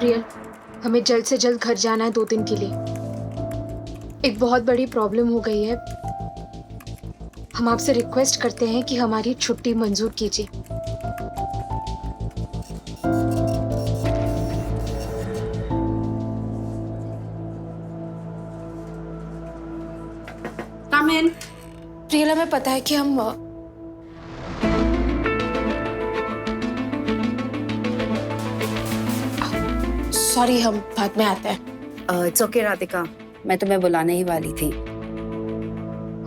प्रियल, हमें जल्द से जल्द घर जाना है 2 दिन के लिए। एक बहुत बड़ी प्रॉब्लम हो गई है। हम आपसे रिक्वेस्ट करते हैं कि हमारी छुट्टी मंजूर कीजिए। कम इन। प्रियल, हमें पता है कि हम सॉरी, हम बाद में आते हैं। इट्स ओके राधिका, मैं तुम्हें बुलाने ही वाली थी।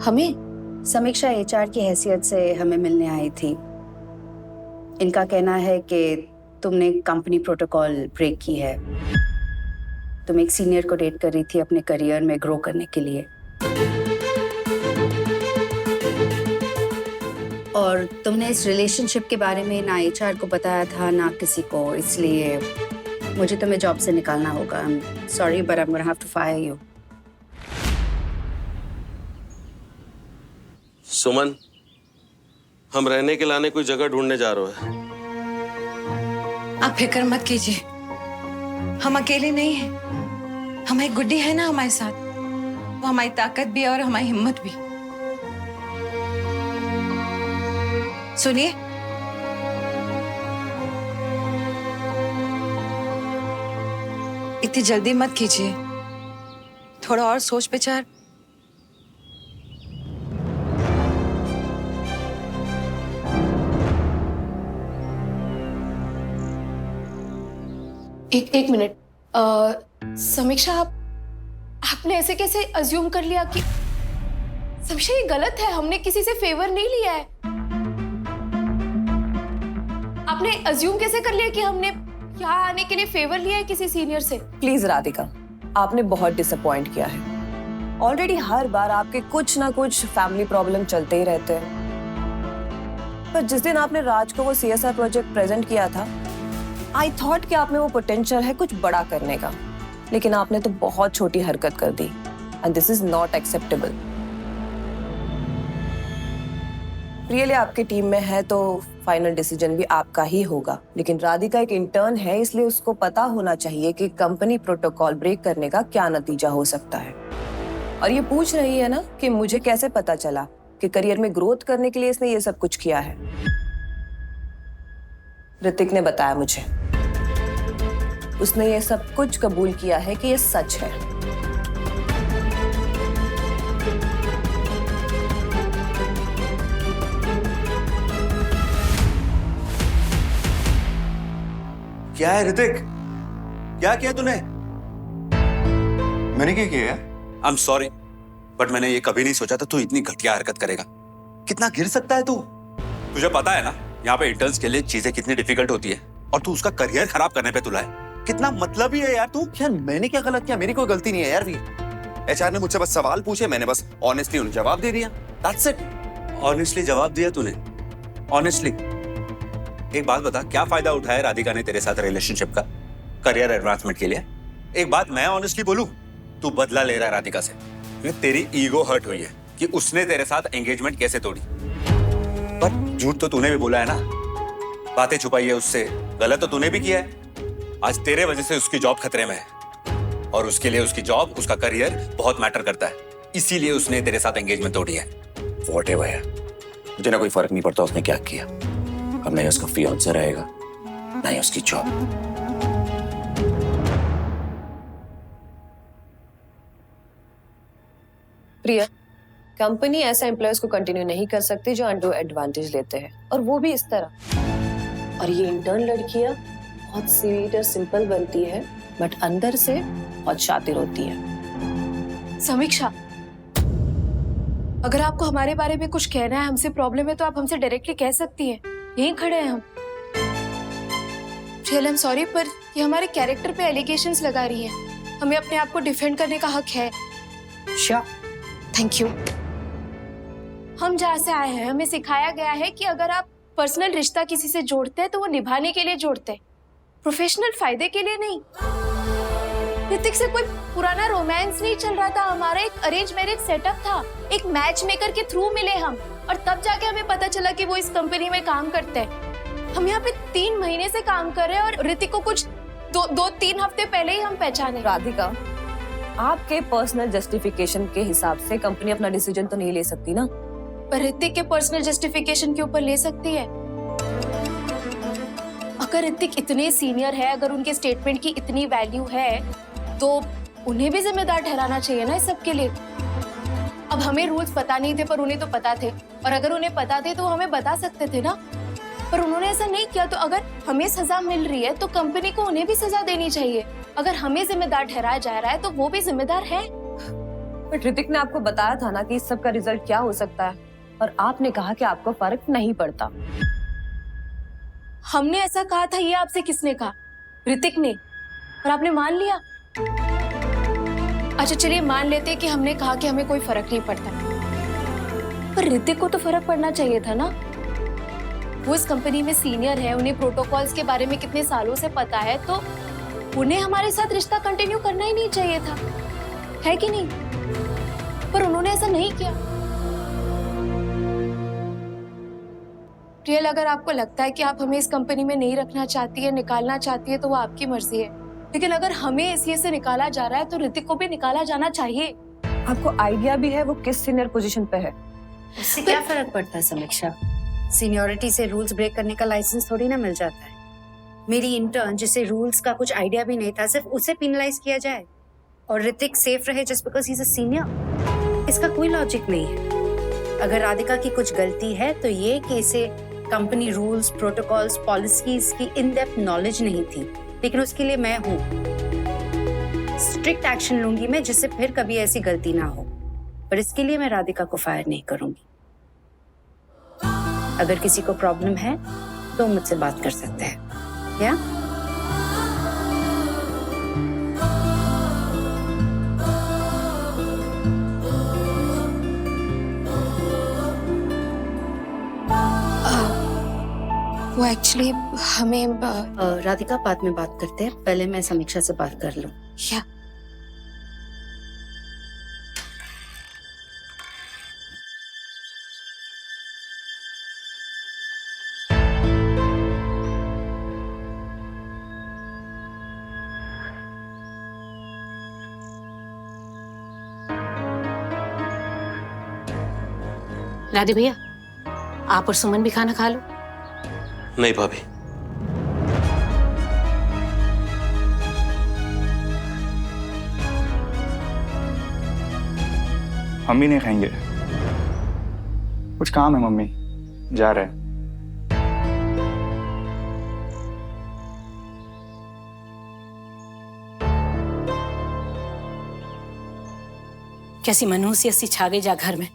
हमें समीक्षा एचआर की हैसियत से हमें मिलने आई थी। इनका कहना है कि तुमने कंपनी प्रोटोकॉल ब्रेक की है। तुम एक सीनियर को डेट कर रही थी अपने करियर में ग्रो करने के लिए, और तुमने इस रिलेशनशिप के बारे में ना एचआर को बताया था ना किसी को, इसलिए मुझे तुम्हें जॉब से निकालना होगा। I am sorry but I am gonna have to fire you. Suman, हम रहने के लाने कोई जगह ढूंढने जा रहे हैं। आप फिक्र मत कीजिए, हम अकेले नहीं हैं। हमारी गुड्डी है ना हमारे साथ, वो हमारी ताकत भी है और हमारी हिम्मत भी। सुनिए, इतनी जल्दी मत कीजिए, थोड़ा और सोच विचार। एक मिनट। समीक्षा, आपने ऐसे कैसे अज्यूम कर लिया कि समीक्षा ये गलत है? हमने किसी से फेवर नहीं लिया है। आपने अज्यूम कैसे कर लिया कि हमने यहाँ आने के लिए फेवर लिया है किसी सीनियर से? प्लीज राधिका, आपने बहुत डिसअपॉइंट किया है। ऑलरेडी हर बार आपके कुछ ना कुछ फैमिली प्रॉब्लम चलते ही रहते हैं। पर जिस दिन आपने राज को वो CSR प्रोजेक्ट प्रेजेंट किया था, आई थॉट कि आप में वो पोटेंशियल है कुछ बड़ा करने का, लेकिन आपने तो बहुत छोटी हरकत कर दी and this is not acceptable. Priyal आपकी टीम में है तो फाइनल डिसीजन भी आपका ही होगा, लेकिन राधिका एक इंटर्न है, इसलिए उसको पता होना चाहिए कि कंपनी प्रोटोकॉल ब्रेक करने का क्या नतीजा हो सकता है। और ये पूछ रही है ना कि मुझे कैसे पता चला कि करियर में ग्रोथ करने के लिए इसने ये सब कुछ किया है। ऋतिक ने बताया मुझे, उसने ये सब कुछ कबूल किया है कि ये सच है। क्या है ऋतिक, क्या किया तूने? मैंने क्या किया है? आई एम सॉरी, बट मैंने ये कभी नहीं सोचा था तू इतनी घटिया हरकत करेगा। कितना गिर सकता है तू? तुझे पता है ना यहाँ पे इंटर्न्स के लिए चीजें कितनी डिफिकल्ट होती है, और तू उसका करियर खराब करने पे तुला है। कितना मतलब ही है यार तू। यार मैंने क्या गलत किया? मेरी कोई गलती नहीं है यार। HR ने मुझसे बस सवाल पूछे, मैंने बस ऑनेस्टली उन्हें जवाब दे दिया। That's it. ऑनेस्टली जवाब दिया तूने? ऑनेस्टली एक बात बता, क्या फायदा उठाया राधिका ने तेरे साथ रिलेशनशिप का करियर एडवांसमेंट के लिए? एक बात मैं ऑनेस्टली बोलूं, तू बदला ले रहा है राधिका से। तेरी ईगो हर्ट हुई है कि उसने तेरे साथ एंगेजमेंट कैसे तोड़ी। पर झूठ तो तूने भी बोला है ना, बातें छुपाई है उससे, गलत तो तूने भी किया है। आज तेरे वजह से उसकी जॉब खतरे में है, और उसके लिए उसकी जॉब, उसका करियर बहुत मैटर करता है, इसीलिए उसने तेरे साथ एंगेजमेंट तोड़ी है। व्हाटएवर है, मुझे ना कोई फर्क नहीं पड़ता उसने क्या किया। अब नहीं उसका फियांसे रहेगा, नहीं उसकी जॉब। प्रिया, कंपनी ऐसा एम्प्लॉयज को कंटिन्यू नहीं कर सकती जो अनडू एडवांटेज लेते हैं, और वो भी इस तरह। और ये इंटर्न लड़कियां बहुत स्वीट और सिंपल बनती है, बट अंदर से बहुत शातिर होती है। समीक्षा, अगर आपको हमारे बारे में कुछ कहना है, हमसे प्रॉब्लम है, तो आप हमसे डायरेक्टली कह सकती हैं। यहीं खड़े हैं हम। आई एम सॉरी, पर ये हमारे कैरेक्टर पे एलिगेशंस लगा रही हैं। हमें अपने आप को डिफेंड करने का हक है। Sure, thank you. हम जहाँ से आए हैं, हमें सिखाया गया है कि अगर आप पर्सनल रिश्ता किसी से जोड़ते हैं तो वो निभाने के लिए जोड़ते हैं, प्रोफेशनल फायदे के लिए नहीं। ऋतिक से कोई पुराना रोमांस नहीं चल रहा था, हमारा एक अरेंज मैरिज सेटअप था। एक मैच मेकर के थ्रू मिले हम, और तब जाके हमें पता चला कि वो इस कंपनी में काम करते हैं। हम यहाँ पे 3 महीने से काम कर रहे हैं, और ऋतिक को कुछ दो तीन हफ्ते पहले ही हम पहचाने। राधिका, आपके पर्सनल जस्टिफिकेशन के हिसाब से कंपनी अपना डिसीजन तो नहीं ले सकती ना। पर ऋतिक के पर्सनल जस्टिफिकेशन के ऊपर ले सकती है। अगर ऋतिक इतने सीनियर है, अगर उनके स्टेटमेंट की इतनी वैल्यू है, तो उन्हें भी जिम्मेदार ठहराना चाहिए ना इस सब के लिए। अब हमें रूल्स पता नहीं थे, पर उन्हें तो पता थे, और अगर उन्हें पता थे तो हमें बता सकते थे ना। पर उन्होंने ऐसा नहीं किया। तो अगर हमें सजा मिल रही है तो कंपनी को उन्हें भी सजा देनी चाहिए। अगर हमें जिम्मेदार ठहराया जा रहा है तो वो भी जिम्मेदार है। बट ऋतिक ने आपको बताया था ना कि इस सब का रिजल्ट क्या हो सकता है, और आपने कहा कि आपको फर्क नहीं पड़ता। हमने ऐसा कहा था, ये आपसे किसने कहा? ऋतिक ने। और आपने मान लिया। अच्छा चलिए मान लेते कि हमने कहा कि हमें कोई फर्क नहीं पड़ता, पर ऋतिक को तो फर्क पड़ना चाहिए था ना। वो इस कंपनी में सीनियर है, उन्हें प्रोटोकॉल्स के बारे में कितने सालों से पता है, तो उन्हें हमारे साथ रिश्ता कंटिन्यू करना ही नहीं चाहिए था, है कि नहीं? पर उन्होंने ऐसा नहीं किया। रियल, अगर आपको लगता है कि आप हमें इस कंपनी में नहीं रखना चाहती है, निकालना चाहती है, तो वो आपकी मर्जी है। लेकिन अगर हमें एसीए से निकाला जा रहा है तो ऋतिक को भी निकाला जाना चाहिए। आपको आइडिया भी है वो किस सीनियर पोजीशन पे है? इससे क्या फर्क पड़ता है समीक्षा? सीनियरिटी से रूल्स ब्रेक करने का लाइसेंस थोड़ी ना मिल जाता है। मेरी इंटर्न जिसे रूल्स का कुछ आइडिया भी नहीं था, सिर्फ उसे पेनलाइज किया जाए, और ऋतिक सेफ रहे just because he is a senior? इसका कोई लॉजिक नहीं है। अगर राधिका की कुछ गलती है तो ये कि इसे कंपनी रूल्स, प्रोटोकॉल्स, पॉलिसीज की इन डेप्थ नॉलेज नहीं थी, लेकिन उसके लिए मैं हूँ। स्ट्रिक्ट एक्शन लूंगी मैं, जिससे फिर कभी ऐसी गलती ना हो। पर इसके लिए मैं राधिका को फायर नहीं करूंगी। अगर किसी को प्रॉब्लम है तो मुझसे बात कर सकते हैं, या? वो एक्चुअली हमें राधिका बाद में बात करते हैं, पहले मैं समीक्षा से बात कर लूं। या राधे भैया, आप और सुमन भी खाना खा लो। नहीं भाभी, हम भी नहीं खाएंगे। कुछ काम है मम्मी, जा रहे हैं। कैसी मनहूसियत सी छा गई जा घर में।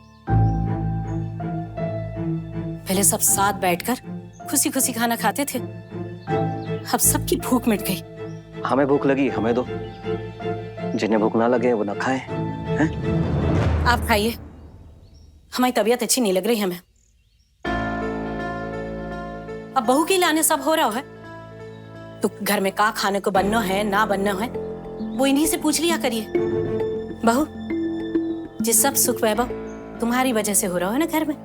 पहले सब साथ बैठकर खुशी खुशी खाना खाते थे, अब सबकी भूख मिट गई। हमें भूख लगी, हमें दो। जिन्हें भूख ना लगे वो ना खाएं, हैं? आप खाइए, हमारी तबीयत अच्छी नहीं लग रही हमें। अब बहू के लाने सब हो रहा है, तो घर में का खाने को बनना है ना बनना है वो इन्हीं से पूछ लिया करिए। बहू, जिस सब सुख वैभव तुम्हारी वजह से हो रहा है ना घर में,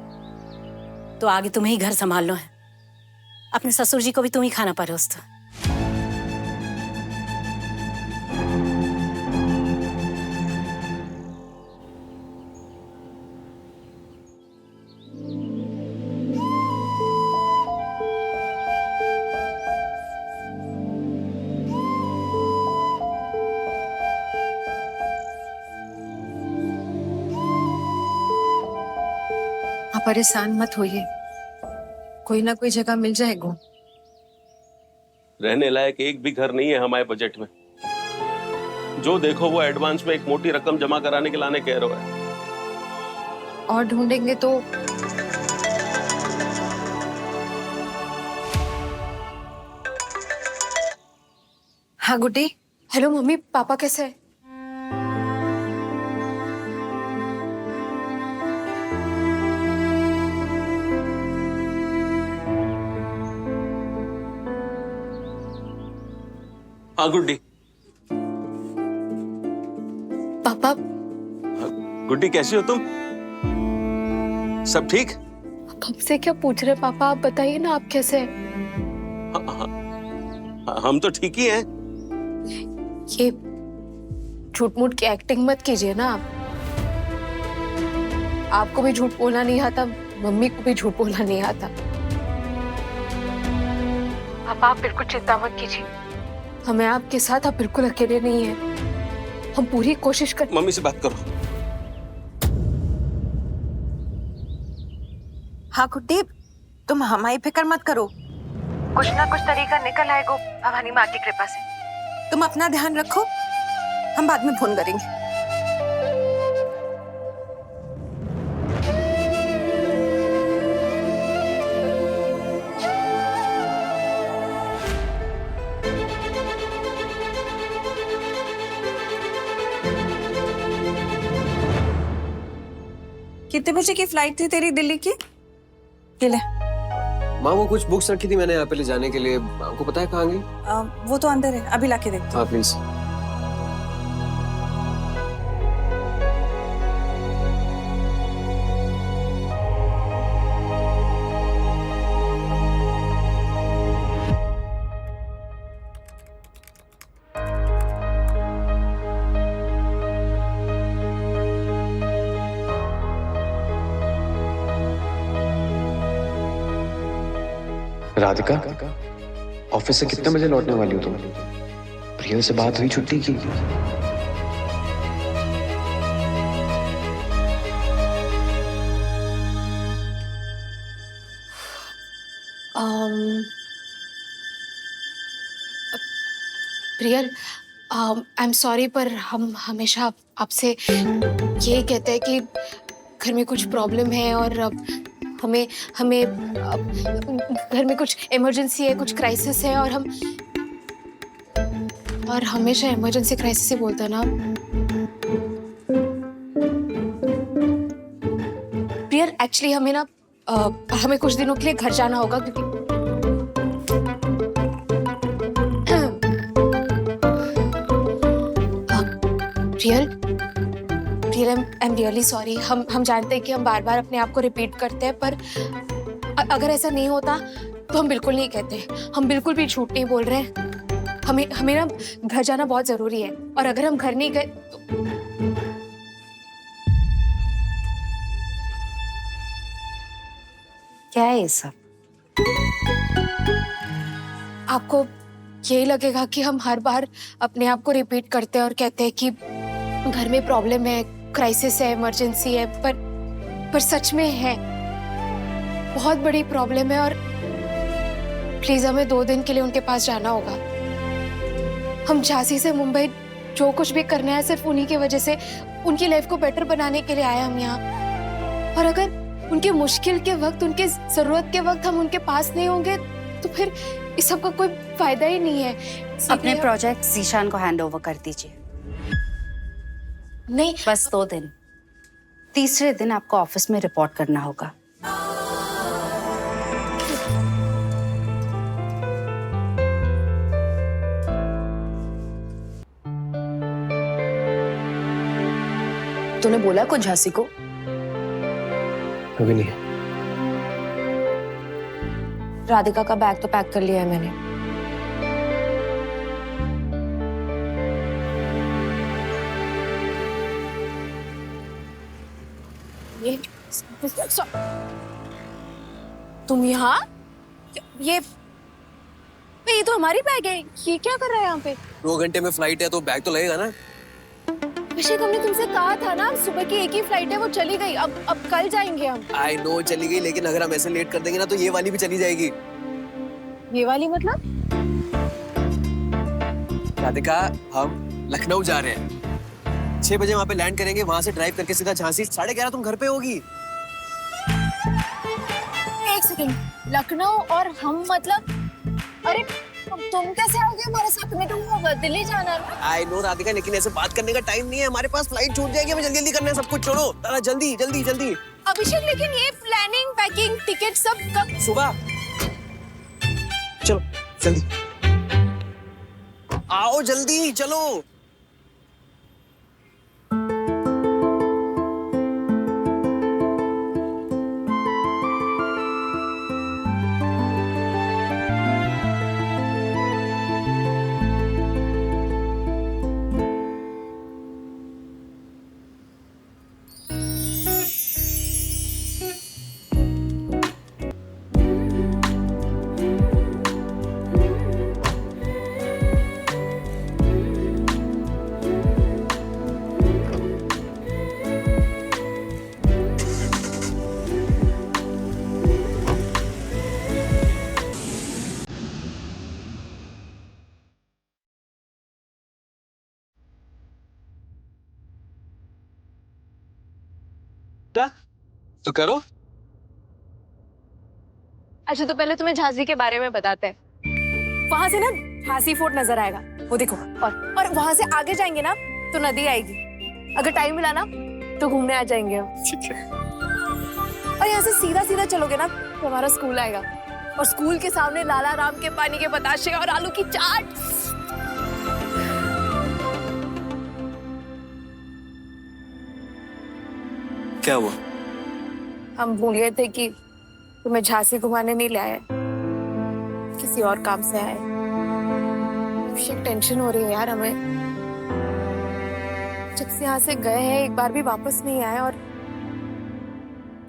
तो आगे तुम्हें ही घर संभालना है। अपने ससुर जी को भी तुम ही खाना परोस दो। आप परेशान मत होइए, कोई ना कोई जगह मिल जाएगा। रहने लायक एक भी घर नहीं है हमारे बजट में। जो देखो वो एडवांस में एक मोटी रकम जमा कराने के लाने कह रहे हो। और ढूंढेंगे तो हाँ गुड्डी। हेलो मम्मी, पापा कैसे है? हाँ गुड्डी। पापा, गुड्डी कैसी हो तुम? सब ठीक? आप हमसे क्या पूछ रहे पापा? आप बताइए ना, आप कैसे हैं? हम तो ठीक ही हैं। ये झूठ मूठ की एक्टिंग मत कीजिए ना आप। आपको भी झूठ बोलना नहीं आता, मम्मी को भी झूठ बोलना नहीं आता। अब आप बिल्कुल चिंता मत कीजिए, हमें आपके साथ, आप बिल्कुल अकेले नहीं हैं। हम पूरी कोशिश कर। मम्मी से बात करो। हाँ गुड्डी, तुम हमारी फिक्र मत करो, कुछ ना कुछ तरीका निकल आएगा भवानी माँ की कृपा से। तुम अपना ध्यान रखो, हम बाद में फोन करेंगे। कितने बजे की फ्लाइट थी तेरी दिल्ली की? ये ले। माँ वो कुछ बुक्स रखी थी मैंने यहाँ पे ले जाने के लिए, आपको पता है कहाँ गई? वो तो अंदर है, अभी लाके देखती हूँ। हाँ प्लीज। राधिका, ऑफिस से कितने बजे लौटने वाली हो तुम? प्रियल से बात हुई छुट्टी की? प्रियल, आई एम सॉरी, पर हम हमेशा आपसे यही कहते हैं कि घर में कुछ प्रॉब्लम है और हमें हमें घर में कुछ इमरजेंसी है, कुछ क्राइसिस है, और हमेशा इमरजेंसी क्राइसिस ही बोलता ना। प्रियल, एक्चुअली हमें ना हमें कुछ दिनों के लिए घर जाना होगा क्योंकि Priyal, I am really sorry. हम जानते हैं कि हम बार बार अपने आप को रिपीट करते हैं, पर अगर ऐसा नहीं होता तो हम बिल्कुल नहीं कहते। हम बिल्कुल भी झूठ नहीं बोल रहे हैं। हमें ना घर जाना बहुत जरूरी है, और अगर हम घर नहीं गए तो... क्या है ये सब? आपको यही लगेगा कि हम हर बार अपने आप को रिपीट करते हैं और कहते हैं कि घर में प्रॉब्लम है, क्राइसिस है, इमरजेंसी है, पर सच में है, बहुत बड़ी प्रॉब्लम है। और प्लीज हमें 2 दिन के लिए उनके पास जाना होगा। हम झांसी से मुंबई जो कुछ भी करना है सिर्फ उन्हीं की वजह से, उनकी लाइफ को बेटर बनाने के लिए आए हम यहाँ। और अगर उनके मुश्किल के वक्त, उनके जरूरत के वक्त हम उनके पास नहीं होंगे तो फिर इस सब का कोई फायदा ही नहीं है। अपने प्रोजेक्ट जीशान को हैंड ओवर कर दीजिए। नहीं, बस 2 दिन। तीसरे दिन आपको ऑफिस में रिपोर्ट करना होगा। तूने बोला कुछ झांसी को? अभी नहीं। राधिका का बैग तो पैक कर लिया है मैंने। तुम यहाँ? ये तो हमारी बैग है। ये क्या कर रहा है यहाँ पे? 2 घंटे में फ्लाइट है तो बैग तो लगेगा ना। अभिषेक, हमने तुमसे कहा था ना, सुबह की एक ही फ्लाइट है, वो चली गई। अब कल जाएंगे हम। आई नो चली गई, लेकिन अगर हम ऐसे लेट कर देंगे ना तो ये वाली भी चली जाएगी। ये वाली मतलब? राधिका, हम लखनऊ जा रहे हैं। 6 बजे वहाँ पे लैंड करेंगे, वहाँ से ड्राइव करके सीधा झांसी। 11:30 तुम घर पे होगी। एक सेकंड, लखनऊ और हम मतलब? अरे तुम कैसे आओगे हमारे साथ में? तुम दिल्ली जाना है। आई नो राधिका, लेकिन ऐसे बात करने का टाइम नहीं है हमारे पास। फ्लाइट छूट जाएगी, हमें जल्दी जल्दी करना है सब कुछ। छोड़ो दादा, जल्दी जल्दी जल्दी। अभिषेक, लेकिन ये प्लानिंग, पैकिंग, टिकट सब कब? सुबह। चलो जल्दी आओ, जल्दी चलो। सकता तो करो। अच्छा तो पहले तुम्हें झांसी के बारे में बताते हैं। वहां से ना झांसी फोर्ट नजर आएगा, वो देखो। और वहां से आगे जाएंगे ना तो नदी आएगी। अगर टाइम मिला ना तो घूमने आ जाएंगे हम। ठीक है। और यहाँ से सीधा सीधा चलोगे ना तो हमारा स्कूल आएगा, और स्कूल के सामने लाला राम के पानी के बताशे और आलू की चाट। क्या हुआ? हम भूल गए थे कि तुम्हें झांसी घुमाने नहीं ले आए, किसी और काम से आए। अभिषेक टेंशन हो रही है यार हमें। जब से यहाँ से गए हैं एक बार भी वापस नहीं आए, और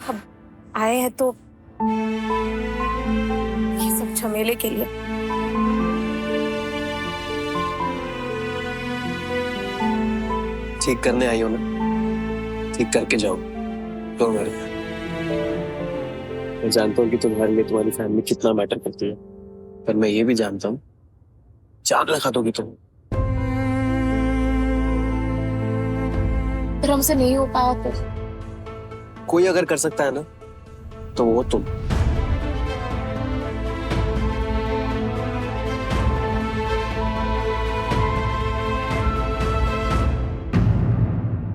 अब आए हैं तो ये सब झमेले के लिए। ठीक करने आई हो ना, ठीक करके जाओ। तो मैं जानता हूँ कि तुम्हारे लिए तुम्हारी फैमिली कितना मैटर करती है, पर मैं ये भी जानता हूँ जान रखा दोगी तुम। फिर हमसे नहीं हो पाया तो कोई अगर कर सकता है ना तो वो तुम।